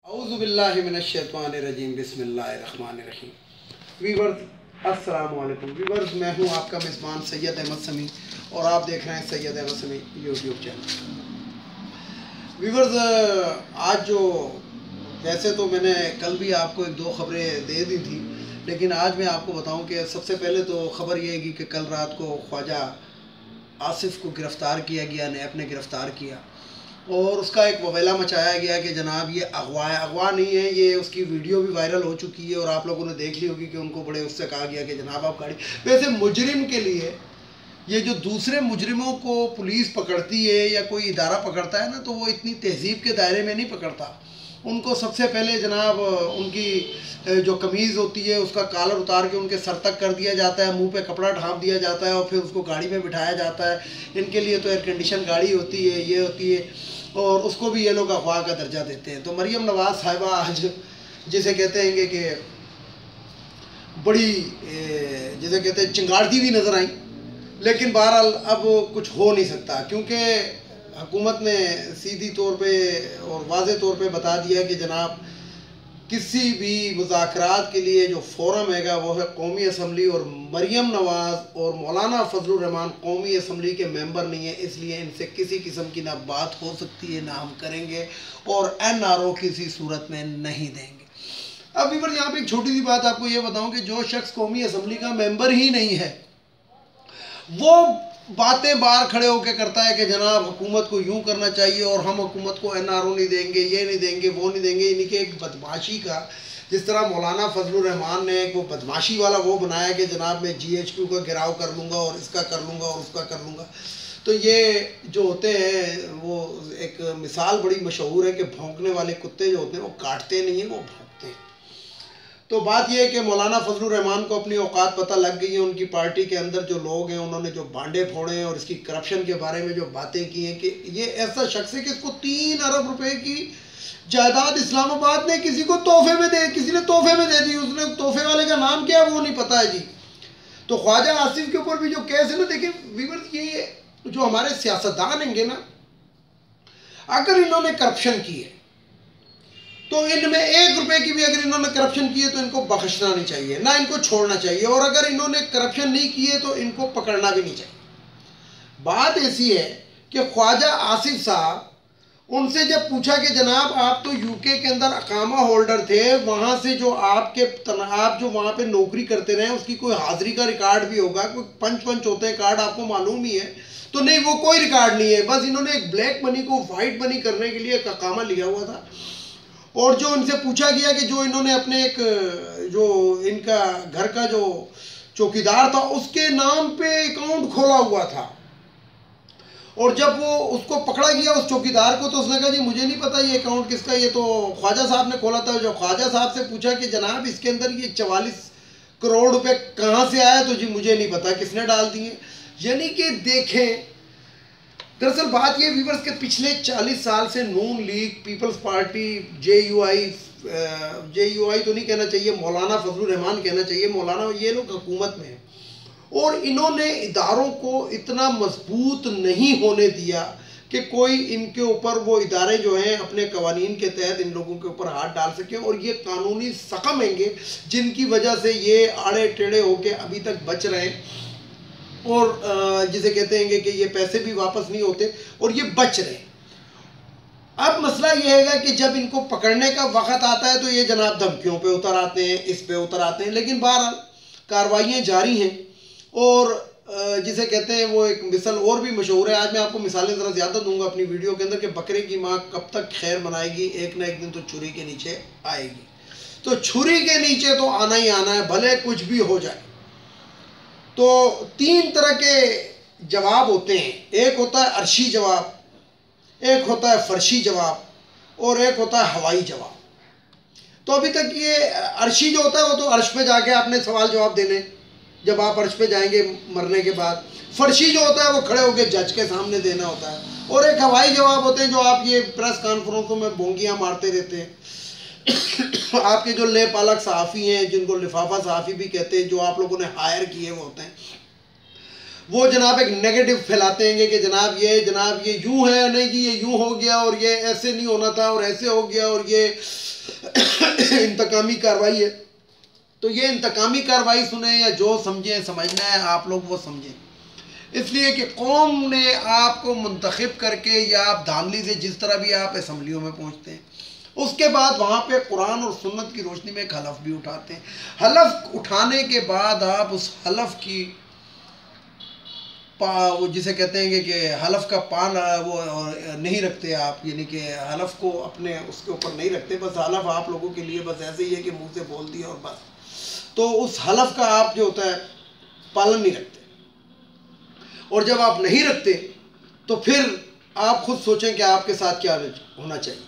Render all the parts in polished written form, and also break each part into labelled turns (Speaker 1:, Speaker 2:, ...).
Speaker 1: औज़ुबिल्लाहि मिनश्शैतानिर्रजीम बिस्मिल्लाहिर्रहमानिर्रहीम। वीवर्स अस्सलाम वालेकुम। वीवर्स, मैं हूं आपका मेज़बान सैयद अहमद समी और आप देख रहे हैं सैयद अहमद समी यूट्यूब चैनल। वीवर्स, आज जो वैसे तो मैंने कल भी आपको एक दो खबरें दे दी थी, लेकिन आज मैं आपको बताऊं कि सबसे पहले तो ख़बर ये है कि कल रात को ख्वाजा आसिफ को गिरफ़्तार किया गया, नैब ने गिरफ़्तार किया और उसका एक ववेला मचाया गया कि जनाब ये अगवा है। अगवा नहीं है, ये उसकी वीडियो भी वायरल हो चुकी है और आप लोगों ने देख ली होगी कि उनको बड़े उससे कहा गया कि जनाब आप गाड़ी। वैसे मुजरिम के लिए ये जो दूसरे मुजरिमों को पुलिस पकड़ती है या कोई इदारा पकड़ता है ना, तो वो इतनी तहजीब के दायरे में नहीं पकड़ता। उनको सबसे पहले जनाब उनकी जो कमीज़ होती है उसका कॉलर उतार के उनके सर तक कर दिया जाता है, मुंह पे कपड़ा ढाँप दिया जाता है और फिर उसको गाड़ी में बिठाया जाता है। इनके लिए तो एयर कंडीशन गाड़ी होती है, ये होती है, और उसको भी ये लोग अगवा का दर्जा देते हैं। तो मरियम नवाज़ साहिबा आज जिसे कहते हैं कि बड़ी जिसे कहते हैं चिंगारती भी नज़र आई, लेकिन बहरहाल अब कुछ हो नहीं सकता क्योंकि हुकूमत ने सीधी तौर पे और वाज़े तौर पे बता दिया कि जनाब किसी भी मुज़ाकरात के लिए जो फ़ोरम हैगा वो है कौमी असम्बली, और मरियम नवाज़ और मौलाना फजलुर रहमान कौमी असम्बली के मेंबर नहीं है, इसलिए इनसे किसी किस्म की ना बात हो सकती है ना हम करेंगे और NRO किसी सूरत में नहीं देंगे। अब इधर यहाँ पे एक छोटी सी बात आपको ये बताऊँ कि जो शख्स कौमी असम्बली का मेंबर ही नहीं है वो बातें बाहर खड़े होकर करता है कि जनाब हुकूमत को यूं करना चाहिए और हम हुकूमत को NRO नहीं देंगे, ये नहीं देंगे, वो नहीं देंगे। इन्हीं के एक बदमाशी का, जिस तरह मौलाना फजलुर रहमान ने एक वो बदमाशी वाला वो बनाया कि जनाब मैं GHQ का गिराव कर लूँगा और इसका कर लूँगा और उसका कर लूँगा। तो ये जो होते हैं वो एक मिसाल बड़ी मशहूर है कि भौंकने वाले कुत्ते जो होते हैं वो काटते नहीं हैं, वो भौंकते हैं। तो बात यह है कि मौलाना फजलुर रहमान को अपनी औकात पता लग गई है। उनकी पार्टी के अंदर जो लोग हैं उन्होंने जो भांडे फोड़े हैं और इसकी करप्शन के बारे में जो बातें की हैं कि ये ऐसा शख्स है कि इसको 3 अरब रुपए की जायदाद इस्लामाबाद ने किसी को तोहफे में दे, किसी ने तोहफे में दे दी। उसने तोहफे वाले का नाम क्या है वो नहीं पता है जी। तो ख्वाजा आसिफ के ऊपर भी जो केस है ना, देखिए वीवर्स, ये जो हमारे सियासतदान होंगे ना, अगर इन्होंने करप्शन की है तो इनमें 1 रुपए की भी अगर इन्होंने करप्शन की है तो इनको बख्शना नहीं चाहिए, ना इनको छोड़ना चाहिए, और अगर इन्होंने करप्शन नहीं की है तो इनको पकड़ना भी नहीं चाहिए। बात ऐसी है कि ख्वाजा आसिफ साहब, उनसे जब पूछा कि जनाब आप तो UK के अंदर अकामा होल्डर थे, वहाँ से जो आप जो वहाँ पे नौकरी करते रहे उसकी कोई हाजिरी का रिकॉर्ड भी होगा, कोई पंच होते हैं कार्ड, आपको मालूम ही है। तो नहीं, वो कोई रिकॉर्ड नहीं है, बस इन्होंने एक ब्लैक मनी को वाइट मनी करने के लिए एक अकामा लिया हुआ था। और जो इनसे पूछा गया कि जो इन्होंने अपने एक जो इनका घर का जो चौकीदार था उसके नाम पे अकाउंट खोला हुआ था, और जब वो उसको पकड़ा गया उस चौकीदार को, तो उसने कहा जी मुझे नहीं पता ये अकाउंट किसका, ये तो ख्वाजा साहब ने खोला था। जो ख्वाजा साहब से पूछा कि जनाब इसके अंदर ये 44 करोड़ रुपए कहाँ से आया, तो जी मुझे नहीं पता किसने डाल दिए। यानी कि देखें, दरअसल बात ये वीवर्स के पिछले 40 साल से नून लीग, पीपल्स पार्टी, JUI तो नहीं कहना चाहिए, मौलाना फजलुर रहमान कहना चाहिए, मौलाना, ये लोग हुकूमत में हैं और इन्होंने इदारों को इतना मजबूत नहीं होने दिया कि कोई इनके ऊपर वो इदारे जो हैं अपने कवानीन के तहत इन लोगों के ऊपर हाथ डाल सकें, और ये कानूनी सकम हैंगे जिनकी वजह से ये आड़े टेढ़े होके अभी तक बच रहे हैं और जिसे कहते हैं कि ये पैसे भी वापस नहीं होते और ये बच रहे। अब मसला ये है कि जब इनको पकड़ने का वक्त आता है तो ये जनाब धमकियों पे उतर आते हैं, इस पे उतर आते हैं, लेकिन बहरहाल कार्रवाइयाँ जारी हैं। और जिसे कहते हैं वो एक मिसाल और भी मशहूर है, आज मैं आपको मिसालें ज़रा ज़्यादा दूंगा अपनी वीडियो के अंदर, कि बकरे की माँ कब तक खैर मनाएगी, एक ना एक दिन तो छुरी के नीचे आएगी। तो छुरी के नीचे तो आना ही आना है, भले कुछ भी हो जाए। तो 3 तरह के जवाब होते हैं, एक होता है अर्शी जवाब, एक होता है फर्शी जवाब और एक होता है हवाई जवाब। तो अभी तक ये अर्शी जो होता है वो तो अर्श पे जाके आपने सवाल जवाब देने, जब आप अर्श पे जाएंगे मरने के बाद। फर्शी जो होता है वो खड़े होकर जज के सामने देना होता है, और एक हवाई जवाब होते हैं जो आप ये प्रेस कॉन्फ्रेंसों में बोंगियाँ मारते रहते हैं। आपके जो ले पालक सहाफ़ी हैं, जिनको लिफाफा सहाफ़ी भी कहते हैं, जो आप लोगों ने हायर किए वो होते हैं। वो जनाब एक नेगेटिव फैलाते हैं कि जनाब ये यूं है, नहीं जी ये यूं हो गया और ये ऐसे नहीं होना था और ऐसे हो गया और ये इंतकामी कार्रवाई है। तो ये इंतकामी कार्रवाई सुने या जो समझें, समझना है आप लोग वो समझें, इसलिए कि कौम ने आपको मुंतखब करके या आप धांधली से जिस तरह भी आप असम्बलियों में पहुंचते हैं, उसके बाद वहाँ पे कुरान और सुन्नत की रोशनी में एक हलफ भी उठाते हैं। हलफ उठाने के बाद आप उस हलफ की वो जिसे कहते हैं कि हलफ का पान वो नहीं रखते आप, यानी कि हलफ को अपने उसके ऊपर नहीं रखते, बस हलफ आप लोगों के लिए बस ऐसे ही है कि मुंह से बोल दिया और बस। तो उस हलफ का आप जो होता है पालन नहीं रखते, और जब आप नहीं रखते तो फिर आप खुद सोचें कि आपके साथ क्या होना चाहिए।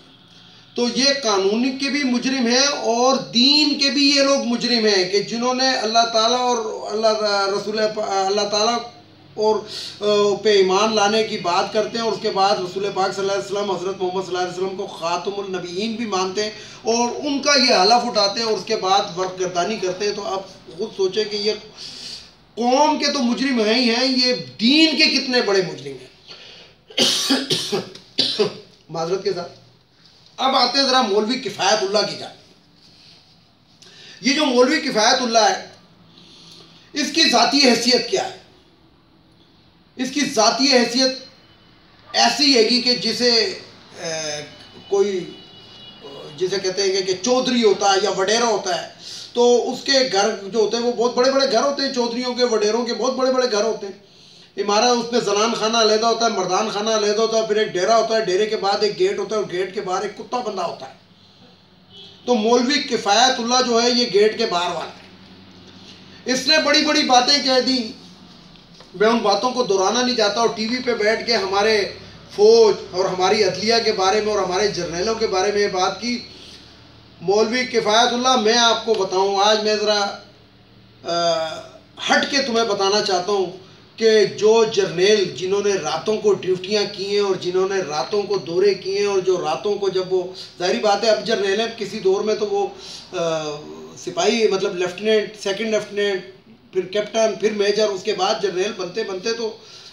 Speaker 1: तो ये कानूनी के भी मुजरिम हैं और दीन के भी ये लोग मुजरिम हैं कि जिन्होंने अल्लाह ताला और अल्लाह ताला और पे ईमान लाने की बात करते हैं और उसके बाद रसूल पाक सल्लल्लाहु अलैहि वसल्लम हज़रत मोहम्मद सल्लल्लाहु अलैहि वसल्लम को ख़ातमुल नबीयीन भी मानते हैं और उनका ये हलफ उठाते हैं और उसके बाद वर्कगर्दानी करते हैं। तो आप खुद सोचें कि ये कौम के तो मुजरिम हैं ही हैं, ये दीन के कितने बड़े मुजरिम हैं। माजरत के साथ अब आते हैं ज़रा मौलवी किफ़ायतुल्लाह की जानिब। ये जो मौलवी किफ़ायतुल्लाह है, इसकी ज़ाती हैसियत क्या है? इसकी ज़ाती हैसियत ऐसी हैगी कि जिसे कोई जिसे कहते हैं कि चौधरी होता है या वडेरा होता है, तो उसके घर जो होते हैं वो बहुत बड़े बड़े घर होते हैं, चौधरियों के वडेरों के बहुत बड़े बड़े घर होते हैं। इमारत उसमें जनान खाना अलहदा होता है, मर्दान खाना अलहदा होता है, फिर एक डेरा होता है, डेरे के बाद एक गेट होता है और गेट के बाहर एक कुत्ता बंधा होता है। तो मौलवी किफ़ायतुल्लाह जो है ये गेट के बाहर वाला है। इसने बड़ी बड़ी बातें कह दी, मैं उन बातों को दोहराना नहीं चाहता, और टीवी पे बैठ के हमारे फौज और हमारी अदलिया के बारे में और हमारे जर्नलों के बारे में बात की। मौलवी किफ़ायतुल्लाह, मैं आपको बताऊं, आज मैं ज़रा हट के तुम्हें बताना चाहता हूं कि जो जर्नेल जिन्होंने रातों को ड्यूटियां की हैं और जिन्होंने रातों को दौरे किए हैं और जो रातों को, जब वो जाहिर बात है अब जर्नेल है, किसी दौर में तो वो सिपाही मतलब लेफ्टिनेंट, सेकंड लेफ्टिनेंट, फिर कैप्टन, फिर मेजर, उसके बाद जर्नेल बनते बनते तो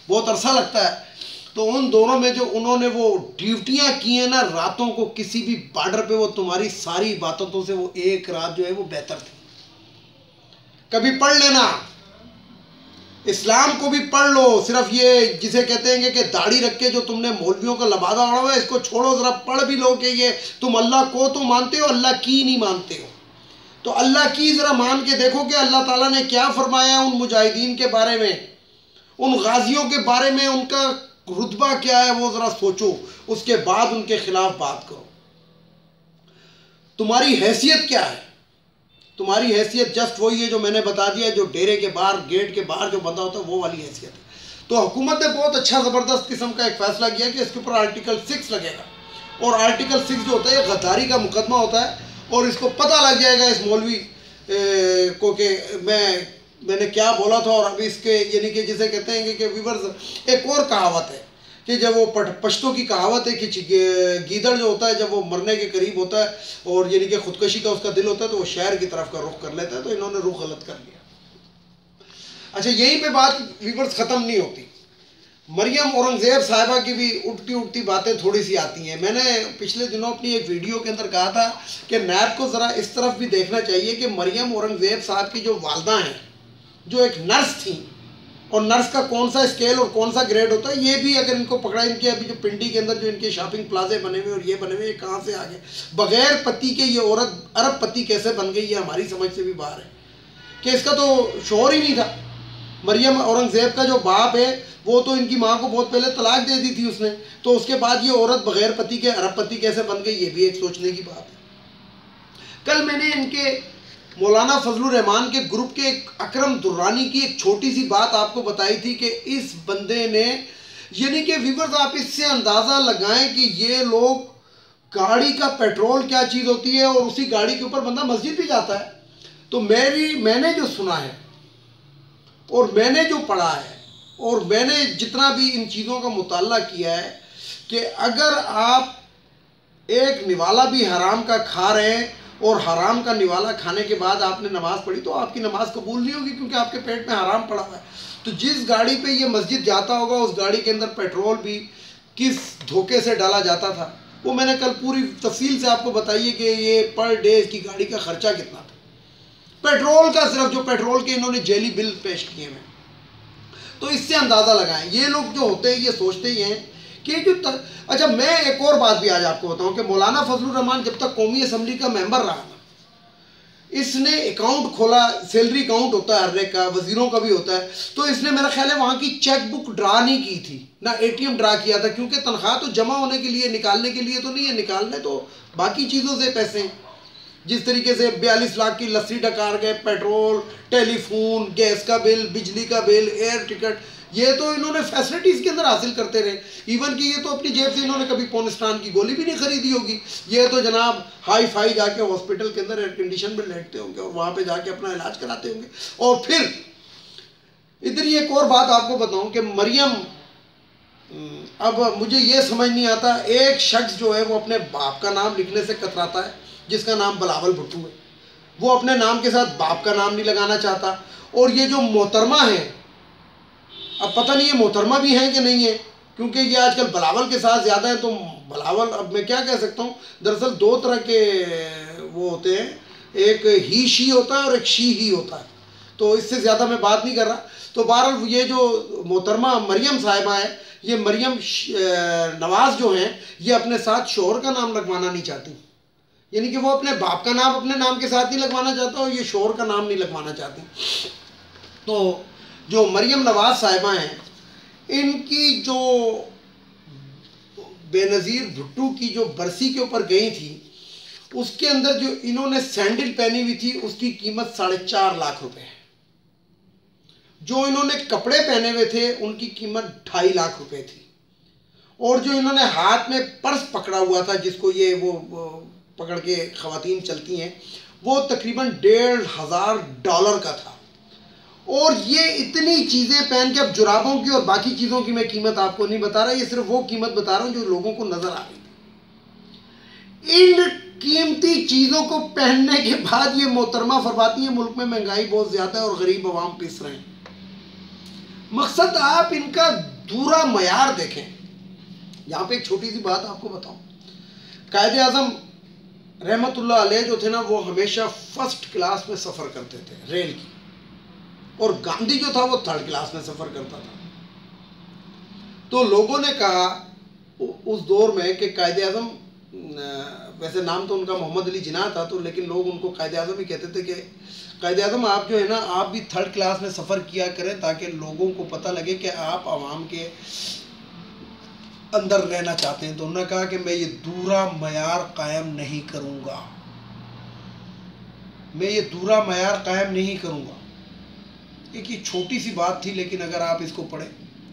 Speaker 1: बहुत अरसा लगता है। तो उन दोनों में जो उन्होंने वो ड्यूटियां की हैं ना रातों को किसी भी बॉर्डर पे, वो तुम्हारी सारी बातों से वो एक रात जो है वो बेहतर थी। कभी पढ़ लेना, इस्लाम को भी पढ़ लो, सिर्फ ये जिसे कहते हैं कि दाढ़ी रख के जो तुमने मौलवियों का लबादा उड़ा हुआ है इसको छोड़ो, ज़रा पढ़ भी लो कि ये तुम अल्लाह को तो मानते हो, अल्लाह की नहीं मानते हो। तो अल्लाह की ज़रा मान के देखो कि अल्लाह ताला ने क्या फरमाया उन मुजाहिदीन के बारे में, उन गाजियों के बारे में, उनका रुतबा क्या है वो ज़रा सोचो, उसके बाद उनके खिलाफ बात करो। तुम्हारी हैसियत क्या है? तुम्हारी हैसियत जस्ट वही है जो मैंने बता दिया, जो डेरे के बाहर, गेट के बाहर जो बंदा होता है वो वाली हैसियत है। तो हुकूमत ने बहुत अच्छा ज़बरदस्त किस्म का एक फ़ैसला किया कि इसके ऊपर आर्टिकल 6 लगेगा, और आर्टिकल 6 जो होता है गद्दारी का मुकदमा होता है, और इसको पता लग जाएगा इस मौलवी को कि मैंने क्या बोला था। और अभी इसके यानी कि जिसे कहते हैं कि व्यूअर्स, एक और कहावत है कि जब वो पश्तों की कहावत है कि गीदड़ जो होता है जब वो मरने के करीब होता है और यानी कि खुदकशी का उसका दिल होता है तो वो शहर की तरफ का रुख कर लेता है। तो इन्होंने रुख गलत कर लिया। अच्छा, यहीं पे बात व्यूअर्स ख़त्म नहीं होती। मरियम औरंगज़ेब साहिबा की भी उठती उठती बातें थोड़ी सी आती हैं। मैंने पिछले दिनों अपनी एक वीडियो के अंदर कहा था कि नैब को ज़रा इस तरफ भी देखना चाहिए कि मरियम औरंगज़ेब साहब की जो वालदा हैं, जो एक नर्स थी, और नर्स का कौन सा स्केल और कौन सा ग्रेड होता है, ये भी अगर इनको पकड़ा, इनके अभी जो पिंडी के अंदर जो इनके शॉपिंग प्लाजे बने हुए और ये बने हुए, ये कहाँ से आ गए? बग़ैर पति के ये औरत अरब पति कैसे बन गई, ये हमारी समझ से भी बाहर है कि इसका तो शोहर ही नहीं था। मरियम औरंगज़ेब का जो बाप है वो तो इनकी माँ को बहुत पहले तलाक दे दी थी उसने, तो उसके बाद ये औरत बग़ैर पति के अरब पति कैसे बन गई, ये भी एक सोचने की बात है। कल मैंने इनके मौलाना फजलुर रहमान के ग्रुप के एक अकरम दुर्रानी की एक छोटी सी बात आपको बताई थी कि इस बंदे ने, यानी कि व्यूअर्स आप इससे अंदाज़ा लगाएं कि ये लोग, गाड़ी का पेट्रोल क्या चीज़ होती है और उसी गाड़ी के ऊपर बंदा मस्जिद भी जाता है। तो मैंने जो सुना है और मैंने जो पढ़ा है और मैंने जितना भी इन चीज़ों का मुताला किया है कि अगर आप एक निवाला भी हराम का खा रहे हैं और हराम का निवाला खाने के बाद आपने नमाज़ पढ़ी तो आपकी नमाज़ कबूल नहीं होगी, क्योंकि आपके पेट में हराम पड़ा हुआ है। तो जिस गाड़ी पे ये मस्जिद जाता होगा उस गाड़ी के अंदर पेट्रोल भी किस धोखे से डाला जाता था, वो मैंने कल पूरी तफसील से आपको बताइए कि ये पर डे की गाड़ी का खर्चा कितना था पेट्रोल का, सिर्फ जो पेट्रोल के इन्होंने जेली बिल पेश किए हैं। तो इससे अंदाज़ा लगाएं, ये लोग जो होते हैं ये सोचते ही हैं कि अच्छा मैं एक और बात भी आज आपको बताऊं कि मौलाना फजलुर रहमान जब तक कौमी असम्बली का मेंबर रहा ना, इसने अकाउंट खोला, सैलरी अकाउंट होता है हर एक का, वजीरों का भी होता है, तो इसने मेरा ख्याल है वहाँ की चेक बुक ड्रा नहीं की थी, ना ATM ड्रा किया था, क्योंकि तनख्वाह तो जमा होने के लिए, निकालने के लिए तो नहीं है, निकालने तो बाकी चीज़ों से पैसे हैं। जिस तरीके से 42 लाख की लस्सी डकार गए, पेट्रोल, टेलीफोन, गैस का बिल, बिजली का बिल, एयर टिकट, ये तो इन्होंने फैसिलिटीज़ के अंदर हासिल करते रहे। इवन कि ये तो अपनी जेब से इन्होंने कभी पोनिस्टान की गोली भी नहीं खरीदी होगी, ये तो जनाब हाई फाई जाके हॉस्पिटल के अंदर एयर कंडीशन में लेटते होंगे और वहाँ पे जाके अपना इलाज कराते होंगे। और फिर इधर ही एक और बात आपको बताऊँ कि मरियम, अब मुझे ये समझ नहीं आता, एक शख्स जो है वो अपने बाप का नाम लिखने से कतराता है, जिसका नाम बिलावल भुट्टो है, वो अपने नाम के साथ बाप का नाम नहीं लगाना चाहता। और ये जो मोहतरमा है, अब पता नहीं ये मोहतरमा भी हैं कि नहीं है, क्योंकि ये आजकल बिलावल के साथ ज़्यादा है। तो बिलावल, अब मैं क्या कह सकता हूँ, दरअसल दो तरह के वो होते हैं, एक ही शी होता है और एक शी ही होता है, तो इससे ज़्यादा मैं बात नहीं कर रहा। तो बहरहाल ये जो मोहतरमा मरियम साहिबा है, ये मरियम नवाज़ जो हैं, ये अपने साथ शोहर का नाम लगवाना नहीं चाहती, यानी कि वो अपने बाप का नाम अपने नाम के साथ नहीं लगवाना चाहता और ये शोहर का नाम नहीं लगवाना चाहती। तो जो मरियम नवाज साहिबा हैं, इनकी जो बेनज़ीर भुट्टो की जो बरसी के ऊपर गई थी, उसके अंदर जो इन्होंने सैंडल पहनी हुई थी उसकी कीमत 4.5 लाख रुपए है। जो इन्होंने कपड़े पहने हुए थे उनकी कीमत 2.5 लाख रुपए थी। और जो इन्होंने हाथ में पर्स पकड़ा हुआ था, जिसको ये वो पकड़ के ख़वातीन चलती हैं, वो तकरीबन $1,500 का था। और ये इतनी चीज़ें पहन के, अब जुराबों की और बाकी चीज़ों की मैं कीमत आपको नहीं बता रहा, ये सिर्फ वो कीमत बता रहा हूँ जो लोगों को नज़र आ रही थी। इन कीमती चीज़ों को पहनने के बाद ये मोहतरमा फरमाती है मुल्क में महंगाई बहुत ज़्यादा है और गरीब अवाम पिस रहे हैं। मकसद आप इनका दूरा मयार देखें। यहाँ पे एक छोटी सी बात आपको बताऊँ, कायदे आज़म रहमतुल्लाह अलैह जो थे ना, वो हमेशा फर्स्ट क्लास में सफ़र करते थे रेल की, और गांधी जो था वो 3rd क्लास में सफ़र करता था। तो लोगों ने कहा उस दौर में कि कायदे आज़म, वैसे नाम तो उनका मोहम्मद अली जिन्ना था, तो लेकिन लोग उनको कायदे आज़म ही कहते थे कि कायदे आज़म आप जो है ना, आप भी 3rd क्लास में सफ़र किया करें, ताकि लोगों को पता लगे कि आप आवाम के अंदर रहना चाहते हैं। तो उन्होंने कहा कि मैं ये दूरा मयार कायम नहीं करूँगा, मैं ये दूरा मयार कायम नहीं करूँगा। एक ये छोटी सी बात थी, लेकिन अगर आप इसको पढ़ें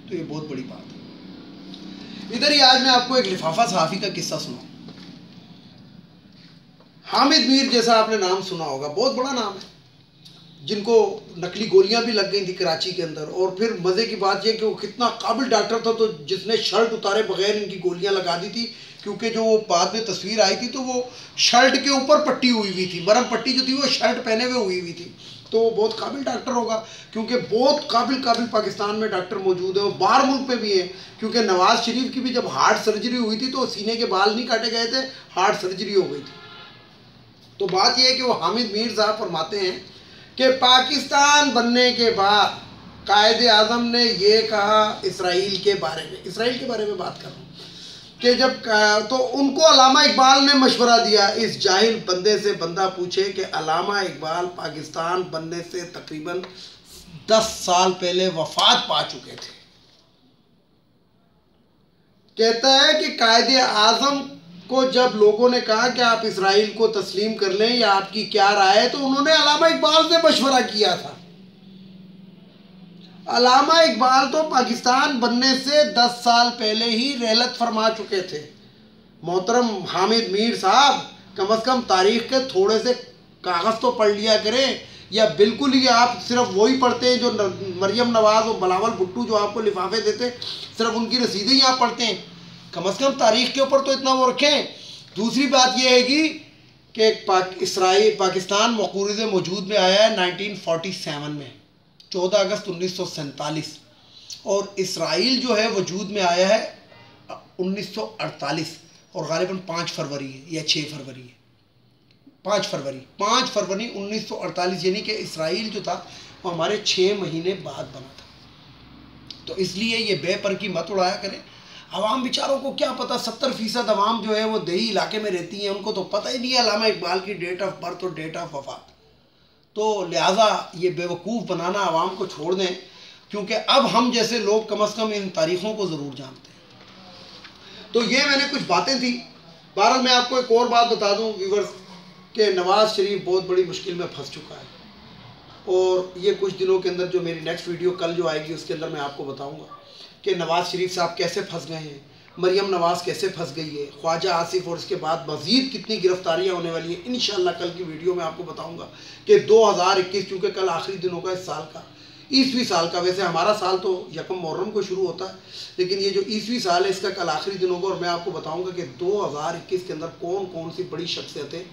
Speaker 1: तो ये बहुत बड़ी बात है। इधर ही आज मैं आपको एक लिफाफा सहाफ़ी का किस्सा सुनाऊं। हामिद मीर जैसा आपने नाम सुना होगा, बहुत बड़ा नाम है, जिनको नकली गोलियां भी लग गई थी कराची के अंदर। और फिर मज़े की बात यह कि वो कितना काबिल डॉक्टर था, तो जिसने शर्ट उतारे बगैर इनकी गोलियां लगा दी थी, क्योंकि जो वो बाद में तस्वीर आई थी तो वो शर्ट के ऊपर पट्टी हुई हुई थी, मरम पट्टी जो थी वो शर्ट पहने हुए हुई हुई थी। तो वो बहुत काबिल डॉक्टर होगा, क्योंकि बहुत काबिल पाकिस्तान में डॉक्टर मौजूद है और बाहर मुल्क में भी है। क्योंकि नवाज शरीफ की भी जब हार्ट सर्जरी हुई थी तो सीने के बाल नहीं काटे गए थे, हार्ट सर्जरी हो गई थी। तो बात यह है कि वो हामिद मीर साहब फरमाते हैं कि पाकिस्तान बनने के बाद कायदे आज़म ने ये कहा इसराइल के बारे में बात कर रहा हूँ कि जब तो उनको अल्लामा इकबाल ने मशवरा दिया, इस जाहिल बंदे से बंदा पूछे कि अल्लामा इकबाल पाकिस्तान बनने से तकरीबन 10 साल पहले वफात पा चुके थे। कहता है कि कायदे आज़म को जब लोगों ने कहा कि आप इसराइल को तस्लीम कर लें या आपकी क्या राय है, तो उन्होंने अल्लामा इकबाल से मशवरा किया था। अल्लामा इकबाल तो पाकिस्तान बनने से 10 साल पहले ही रहलत फरमा चुके थे। मोहतरम हामिद मीर साहब, कम से कम तारीख़ के थोड़े से कागज़ तो पढ़ लिया करें, या बिल्कुल ही आप सिर्फ वही पढ़ते हैं जो मरियम नवाज़ और बिलावल भुट्टो जो आपको लिफाफे देते, सिर्फ उनकी रसीदें ही आप पढ़ते हैं। कम से कम तारीख़ के ऊपर तो इतना वो रखें। दूसरी बात यह है कि कि इसराइल पाकिस्तान मक़रूज़ मौजूद में आया है 1947 में, 14 अगस्त 1947, और इसराइल जो है वजूद में आया है 1948, और ग़ालिबन 5 फरवरी है या 6 फरवरी है, 5 फरवरी 1948, यानी कि इसराइल जो था वो हमारे 6 महीने बाद बना था। तो इसलिए ये बेपर की मत उड़ाया करें। आवाम बेचारों को क्या पता, 70% आवाम जो है वो देही इलाके में रहती हैं, उनको तो पता ही नहीं है अल्लामा इकबाल की डेट ऑफ बर्थ और डेट ऑफ वफ़ात। तो लिहाजा ये बेवकूफ़ बनाना आवाम को छोड़ दें, क्योंकि अब हम जैसे लोग कम अज़ कम इन तारीख़ों को ज़रूर जानते हैं। तो ये मैंने कुछ बातें थी। बहरहाल मैं आपको एक और बात बता दूँ व्यूवर्स, कि नवाज़ शरीफ बहुत बड़ी मुश्किल में फंस चुका है, और ये कुछ दिनों के अंदर जो मेरी नेक्स्ट वीडियो कल जो आएगी उसके अंदर मैं आपको बताऊंगा कि नवाज़ शरीफ साहब कैसे फंस गए हैं, मरियम नवाज़ कैसे फंस गई है, ख्वाजा आसिफ, और इसके बाद मज़ीद कितनी गिरफ्तारियां होने वाली हैं। इंशाअल्लाह कल की वीडियो में आपको बताऊंगा कि 2021, क्योंकि कल आखिरी दिन होगा इस साल का, ईसवी साल का। वैसे हमारा साल तो यकम मुहर्रम को शुरू होता है, लेकिन ये जो ईसवी साल है इसका कल आखिरी दिन होगा, और मैं आपको बताऊँगा कि 2021 के अंदर कौन कौन सी बड़ी शख्सियतें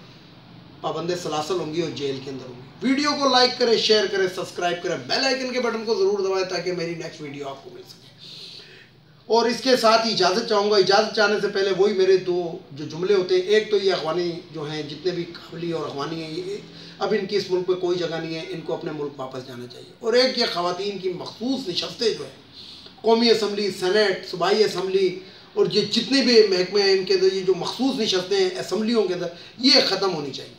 Speaker 1: पाबंद सलासल होंगी और जेल के अंदर होंगी। वीडियो को लाइक करें, शेयर करें, सब्सक्राइब करें, बेल आइकन के बटन को ज़रूर दबाएं ताकि मेरी नेक्स्ट वीडियो आपको मिल सके। और इसके साथ ही इजाज़त चाहूँगा। इजाज़त चाहने से पहले वही मेरे 2 जो जुमले होते हैं, एक तो ये अखवानी जो हैं, जितने भी काबली और अखवानी हैं, ये अब इनकी इस मुल्क में कोई जगह नहीं है, इनको अपने मुल्क वापस जाना चाहिए। और एक ये ख़वातीन की मखसूस नशस्तें जो है, कौमी असम्बली, सेनेट, सूबाई असम्बली, और ये जितने भी महकमे हैं इनके अंदर ये जो मखसूस नशस्तें हैं असम्बलियों के अंदर, ये ख़त्म होनी चाहिए।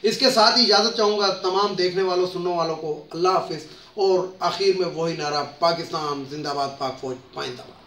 Speaker 1: इसके साथ ही इजाज़त चाहूँगा तमाम देखने वालों, सुनने वालों को। अल्लाह हाफिज़। और आखिर में वही नारा, पाकिस्तान जिंदाबाद, पाक फौज पाइंदाबाद।